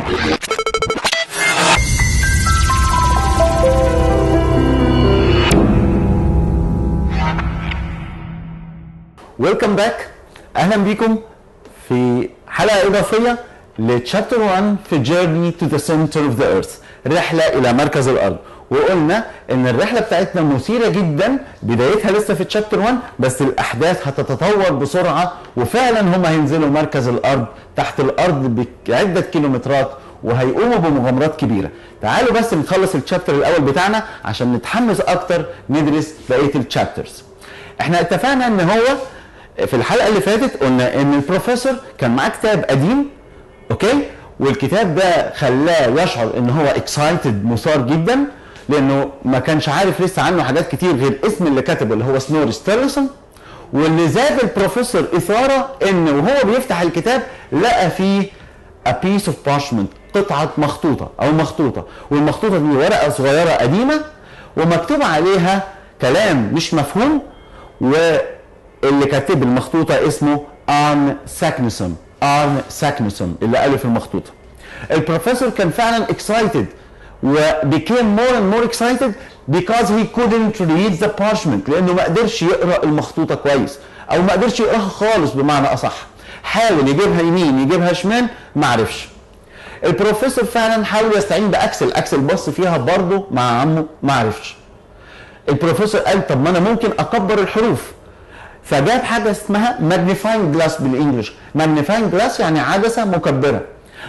ويلكم باك. اهلا بيكم في حلقه اضافيه لتشابتر 1 في جيرني تو ذا سنتر اوف ذا ايرث، رحله الى مركز الارض. وقلنا ان الرحله بتاعتنا مثيره جدا، بدايتها لسه في تشابتر 1 بس الاحداث هتتطور بسرعه، وفعلا هم هينزلوا مركز الارض تحت الارض بعده كيلومترات وهيقوموا بمغامرات كبيره. تعالوا بس نخلص التشابتر الاول بتاعنا عشان نتحمس اكتر ندرس بقيه التشابترز. احنا اتفقنا ان هو في الحلقه اللي فاتت قلنا ان البروفيسور كان معاه كتاب قديم، اوكي، والكتاب ده خلاه يشعر ان هو اكسايتد، مثار جدا، لانه ما كانش عارف لسه عنه حاجات كتير غير اسم اللي كتبه اللي هو سنوري ستيرلسون. واللي زاد البروفيسور اثاره ان وهو بيفتح الكتاب لقى فيه a piece of parchment، قطعه مخطوطه او مخطوطه، والمخطوطه دي ورقه صغيره قديمه ومكتوب عليها كلام مش مفهوم، واللي كاتب المخطوطه اسمه ارن ساكنسون اللي الف المخطوطه. البروفيسور كان فعلا excited و became more and more excited because he couldn't read the parchment، لانه ما قدرش يقرا المخطوطه كويس او ما قدرش يقراها خالص بمعنى اصح. حاول يجيبها يمين يجيبها شمال ما عرفش. البروفيسور فعلا حاول يستعين باكسل بص فيها برضه مع عمه ما عرفش. البروفيسور قال طب ما انا ممكن اكبر الحروف، فجاب حاجه اسمها ماجنيفاينج جلاس بالانجلش. ماجنيفاينج جلاس يعني عدسه مكبره،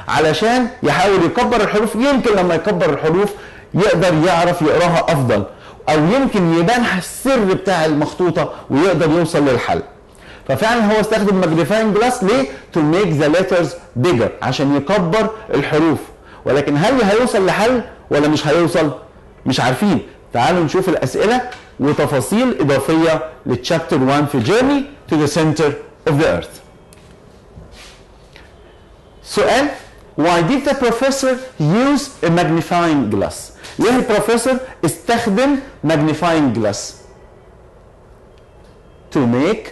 علشان يحاول يكبر الحروف، يمكن لما يكبر الحروف يقدر يعرف يقراها افضل، او يمكن يبان السر بتاع المخطوطه ويقدر يوصل للحل. ففعلا هو استخدم ماجنيفاينج جلاس ليه؟ to make the letters bigger، عشان يكبر الحروف. ولكن هل هيوصل لحل ولا مش هيوصل؟ مش عارفين. تعالوا نشوف الاسئله وتفاصيل اضافيه للتشابتر 1 في Journey to the Center of the Earth. سؤال: Why did the professor use a magnifying glass؟ ليه البروفيسور استخدم magnifying glass؟ To make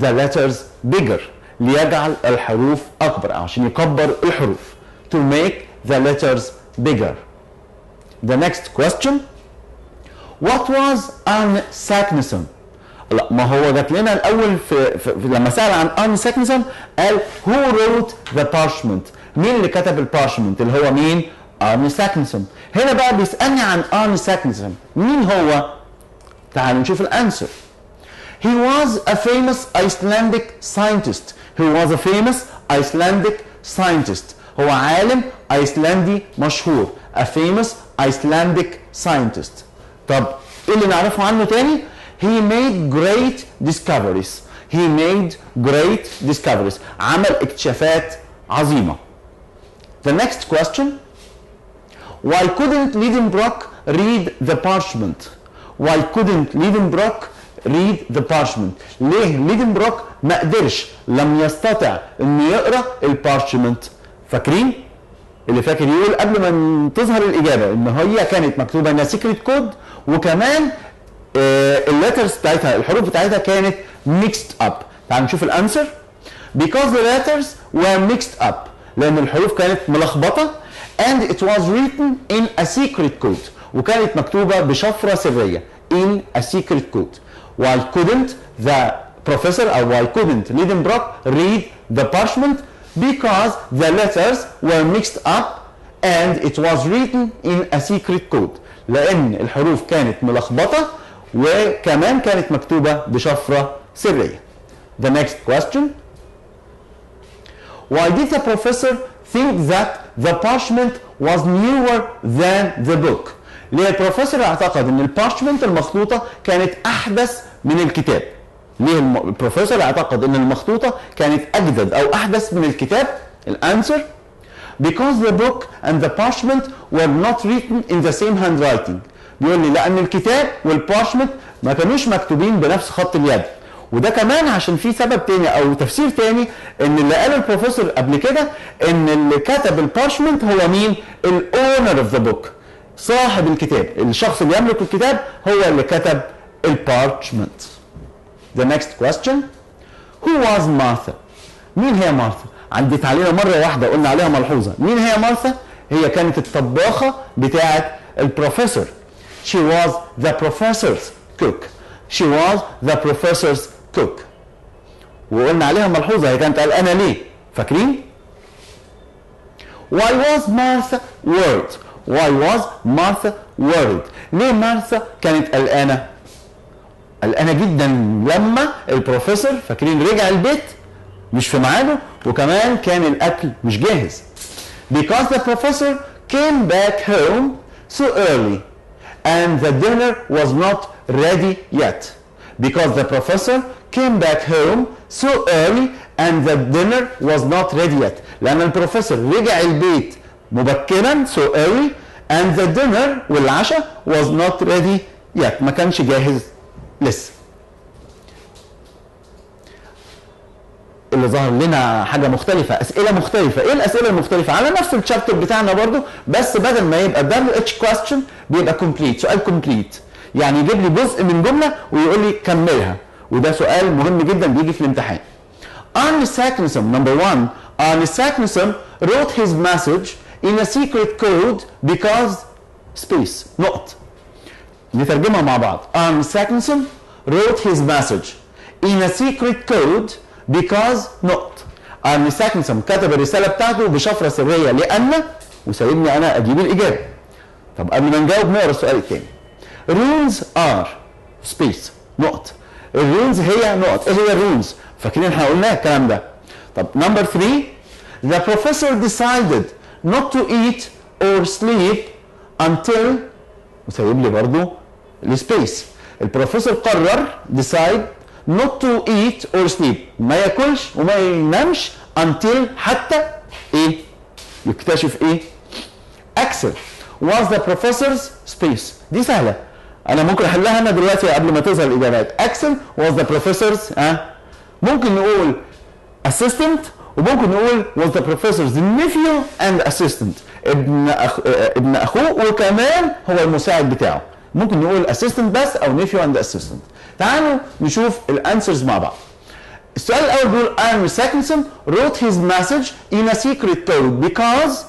the letters bigger، ليجعل الحروف أكبر، أو عشان يكبر الحروف. To make the letters bigger. The next question: What was Arne Saknussemm؟ لا، ما هو جات لنا الاول في لما سال عن ارن ساكنسون قال who wrote the parchment؟ مين اللي كتب البارشمنت؟ اللي هو مين؟ ارن ساكنسون. هنا بقى بيسالني عن ارن ساكنسون، مين هو؟ تعالوا نشوف الانسر. He was a famous Icelandic scientist. He was a famous Icelandic scientist. هو عالم ايسلندي مشهور. A famous Icelandic scientist. طب ايه اللي نعرفه عنه تاني؟ He made great discoveries. He made great discoveries. عمل اكتشافات عظيمة. The next question: Why couldn't Lidenbrock read the parchment؟ Why couldn't Lidenbrock read the parchment؟ ليه ليدنبروك ما قدرش، لم يستطع انه يقرا البارشمنت؟ فاكرين؟ اللي فاكر يقول قبل ما تظهر الاجابه ان هي كانت مكتوبه انها سيكريت كود، وكمان الليترز بتاعتها الحروف بتاعتها كانت mixed up. تعال نشوف الانسر. Because the letters were mixed up، لان الحروف كانت ملخبطه and it was written in a secret code، وكانت مكتوبه بشفره سريه in a secret code. Why couldn't the professor or why couldn't Lidenbrock read the parchment؟ Because the letters were mixed up and it was written in a secret code، لان الحروف كانت ملخبطه وكمان كانت مكتوبه بشفره سريه. The next question: Why did the professor think that the parchment was newer than the book؟ ليه البروفيسور اعتقد ان البارشمنت المخطوطه كانت احدث من الكتاب؟ ليه البروفيسور اعتقد ان المخطوطه كانت اجدد او احدث من الكتاب؟ الانسر: Because the book and the parchment were not written in the same handwriting. بيقول لي لان الكتاب والبارشمنت ما كانوش مكتوبين بنفس خط اليد. وده كمان عشان في سبب تاني او تفسير تاني، ان اللي قاله البروفيسور قبل كده ان اللي كتب البارشمنت هو مين؟ الاونر اوف ذا بوك، صاحب الكتاب، الشخص اللي يملك الكتاب هو اللي كتب البارشمنت. The next question: Who was Martha؟ مين هي مارثا؟ عدت علينا مره واحده قلنا عليها ملحوظه. مين هي مارثا؟ هي كانت الطباخه بتاعه البروفيسور. She was the professor's cook. She was the professor's cook. وقلنا عليها ملحوظه، هي كانت قلقانه ليه؟ فاكرين؟ Why was Martha worried? Why was Martha worried? ليه مارثا كانت قلقانه؟ قلقانه جدا لما البروفيسور فاكرين رجع البيت مش في ميعاده، وكمان كان الاكل مش جاهز. Because the professor came back home so early and the dinner was not ready yet. Because the professor came back home so early and the dinner was not ready yet. لأن البروفيسور رجع البيت مبكرا so early and the dinner والعشاء was not ready yet. ما كانش جاهز لسه. اللي ظهر لنا حاجه مختلفه، اسئله مختلفه. ايه الاسئله المختلفه؟ على نفس الشابتر بتاعنا برضو، بس بدل ما يبقى WH question بيبقى complete، سؤال complete. يعني يجيب لي جزء من جمله ويقول لي كملها، وده سؤال مهم جدا بيجي في الامتحان. Arne Saknussemm number 1. Arne Saknussemm wrote his message in a secret code because space نقط. نترجمها مع بعض. Arne Saknussemm wrote his message in a secret code because نقط. Arne Saknussemm كتب الرسالة بتاعته بشفرة سرية لأن، وسايبني أنا أجيب الإجابة. طب قبل ما نجاوب نقرا السؤال الثاني. Rules are space نقط. الرولز هي نقط. إيه هي الرولز؟ فاكرين احنا قلنا الكلام ده. طب نمبر 3. The professor decided not to eat or sleep until، وسايب لي برضه السبيس. البروفيسور قرر decide not to eat or sleep، ما ياكلش وما ينامش until حتى ايه؟ يكتشف ايه؟ Axel was the professor's space. دي سهلة، أنا ممكن أحلها أنا دلوقتي قبل ما تظهر الإجابات. Axel was the professor's ممكن نقول assistant، وممكن نقول was the professor's nephew and assistant، ابن أخوه وكمان هو المساعد بتاعه. ممكن نقول assistant بس أو nephew and assistant. تعالوا نشوف الانسرز مع بعض. السؤال الاول بيقول Arne Saknussemm wrote his message in a secret code because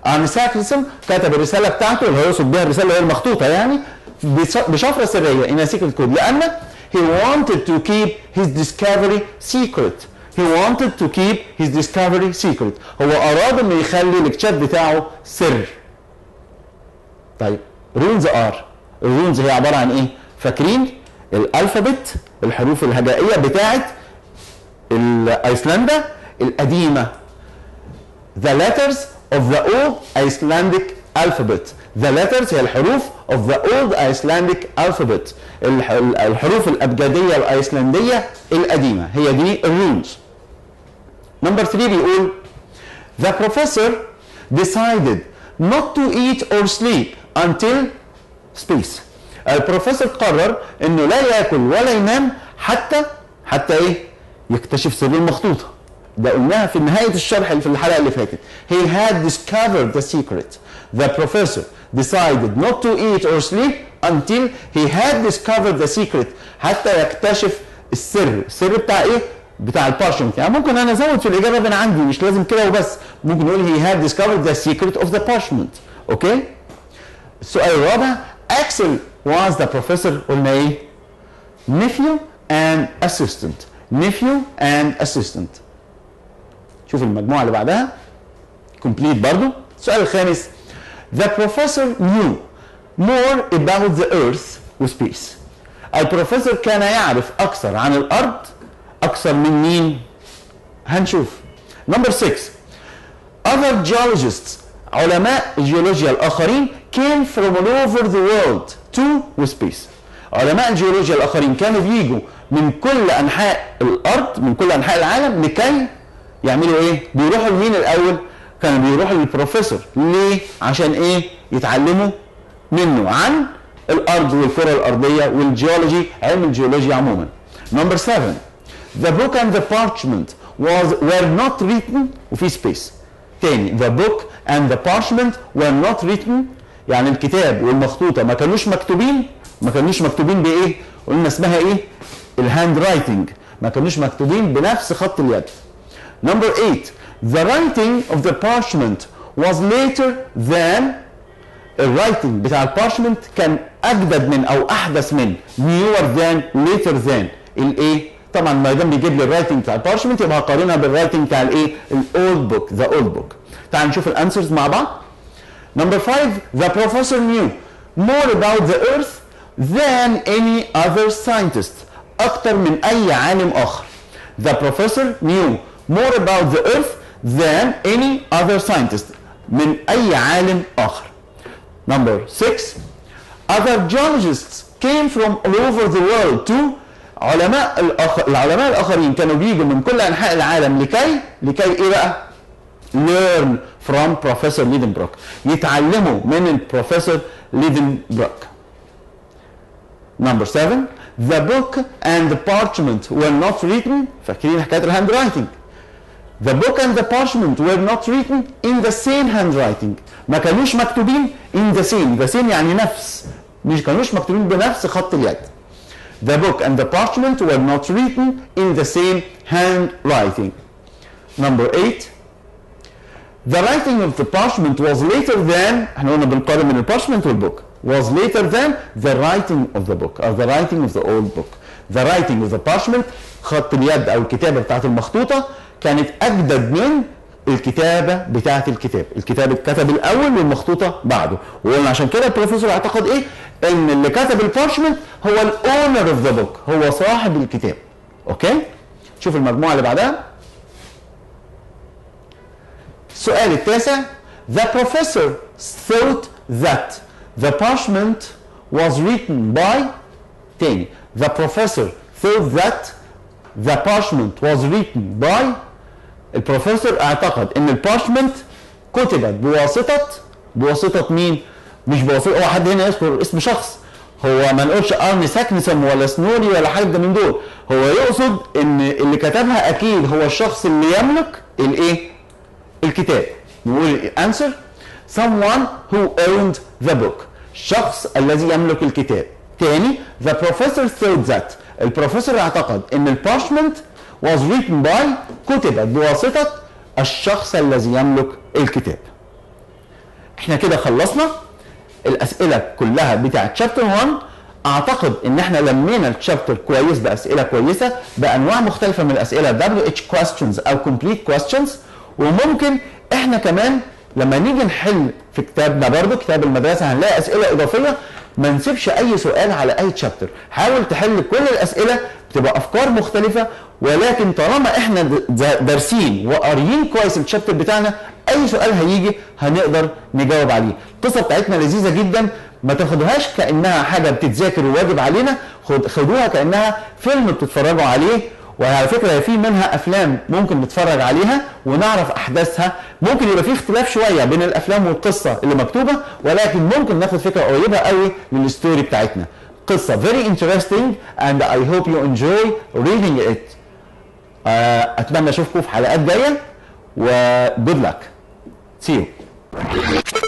Arne Saknussemm كتب الرساله بتاعته اللي هو يقصد بها الرساله اللي هي المخطوطه يعني بشفره سريه in a secret code لان he wanted to keep his discovery secret. He wanted to keep his discovery secret. هو اراد انه يخلي الاكتشاف بتاعه سر. طيب rules are، الرولز هي عباره عن ايه؟ فاكرين؟ الالفابت، الحروف الهجائيه بتاعت ايسلندا القديمه. The letters of the old Icelandic alphabet. The letters هي الحروف of the old Icelandic alphabet. الحروف الابجديه الايسلنديه القديمه، هي دي الرولز. نمبر 3 بيقول The professor decided not to eat or sleep until space. البروفيسور قرر انه لا ياكل ولا ينام حتى ايه؟ يكتشف سر المخطوطه. ده قلناها في نهايه الشرح اللي في الحلقه اللي فاتت. He had discovered the secret. The professor decided not to eat or sleep until he had discovered the secret. حتى يكتشف السر بتاع ايه؟ بتاع البارشمنت. يعني ممكن انا ازود في الاجابه من عندي، مش لازم كده وبس، ممكن نقول he had discovered the secret of the parchment. اوكي؟ السؤال الرابع Axel was the professor قلنا ايه؟ nephew and assistant. nephew and assistant. شوف المجموعة اللي بعدها complete برضو. السؤال الخامس The professor knew more about the earth وspace. البروفيسور كان يعرف أكثر عن الأرض أكثر من مين؟ هنشوف. Number 6 Other geologists علماء الجيولوجيا الآخرين came from all over the world to وspace. علماء الجيولوجيا الآخرين كانوا بيجوا من كل أنحاء الأرض، من كل أنحاء العالم، لكي يعملوا إيه؟ بيروحوا لمين الأول؟ كانوا بيروحوا للبروفيسور. ليه؟ عشان إيه؟ يتعلموا منه عن الأرض والكرة الأرضية والجيولوجي، علم الجيولوجيا عموما. Number 7 The book and the parchment were not written وفي space. تاني the book and the parchment were not written، يعني الكتاب والمخطوطة ما كانوش مكتوبين بإيه؟ قلنا اسمها إيه؟ الهاند رايتنج، ما كانوش مكتوبين بنفس خط اليد. Number 8 The writing of the parchment was later than. الرايتنج بتاع البارشمنت كان اجدد من او احدث من. newer than later than. الايه؟ طبعا ما دام بيجيب لي الرايتنج بتاع البارشمنت يبقى هقارنها بالرايتنج بتاع الايه؟ الاولد بوك. ذا اولد بوك. تعال نشوف الانسرز مع بعض. Number 5. The professor knew more about the earth than any other scientist. أكتر من أي عالم آخر. The professor knew more about the earth than any other scientist. من أي عالم آخر. Number 6. Other geologists came from all over the world to. العلماء الآخرين كانوا بيجوا من كل أنحاء العالم لكي إيه بقى؟ learn from Professor ليدنبروك. يتعلموا من البروفيسور ليدنبروك. Number 7. The book and the parchment were not written. فاكرين حكاية الهاند رايتنج. The book and the parchment were not written in the same handwriting. ما كانوش مكتوبين in the same. The same يعني نفس. مش كانوش مكتوبين بنفس خط اليد. The book and the parchment were not written in the same handwriting. Number 8. The writing of the parchment was later than. احنا قلنا بنقارن من البارشمنت والبوك. Was later than the writing of the book or the writing of the old book. The writing of the parchment خط اليد او الكتابه بتاعت المخطوطه كانت اجدد من الكتابه بتاعت الكتاب. الكتاب اتكتب الاول والمخطوطه بعده. وقلنا عشان كده البروفيسور اعتقد ايه؟ ان اللي كتب البارشمنت هو الاونر اوف ذا بوك، هو صاحب الكتاب. اوكي؟ شوف المجموعه اللي بعدها. السؤال التاسع. The professor thought that the parchment was written by. تاني. The professor thought that the parchment was written by. البروفيسور اعتقد ان البارشمنت كتبت بواسطة مين؟ مش بواسطة. هو حد هنا يذكر اسم شخص. هو ما نقولش ارني ساكنسون ولا سنوري ولا حد من دول. هو يقصد ان اللي كتبها اكيد هو الشخص اللي يملك الايه؟ الكتاب. نقول answer. Someone who owned the book. الشخص الذي يملك الكتاب. تاني. The professor thought that. البروفيسور اعتقد ان البارشمنت was written by. كتبت بواسطة الشخص الذي يملك الكتاب. احنا كده خلصنا الاسئلة كلها بتاعت شابتر 1. اعتقد ان احنا لمينا الشابتر كويس باسئلة كويسة بانواع مختلفة من الاسئلة WH questions او complete questions. وممكن احنا كمان لما نيجي نحل في كتابنا برضو كتاب المدرسة هنلاقي اسئلة اضافية. ما نسيبش اي سؤال على اي تشابتر. حاول تحل كل الاسئلة بتبقى افكار مختلفة. ولكن طالما احنا دارسين وقاريين كويس التشابتر بتاعنا اي سؤال هيجي هنقدر نجاوب عليه. القصة بتاعتنا لذيذة جدا. ما تاخدوهاش كأنها حاجة بتتذاكر وواجب علينا. خدوها كأنها فيلم بتتفرجوا عليه. وعلى فكرة في منها أفلام ممكن نتفرج عليها ونعرف أحداثها. ممكن يبقى في اختلاف شوية بين الأفلام والقصة اللي مكتوبة ولكن ممكن ناخد فكرة قريبة قوي للستوري بتاعتنا. قصة very interesting and I hope you enjoy reading it. أتمنى أشوفكم في حلقات جاية و good luck. See you.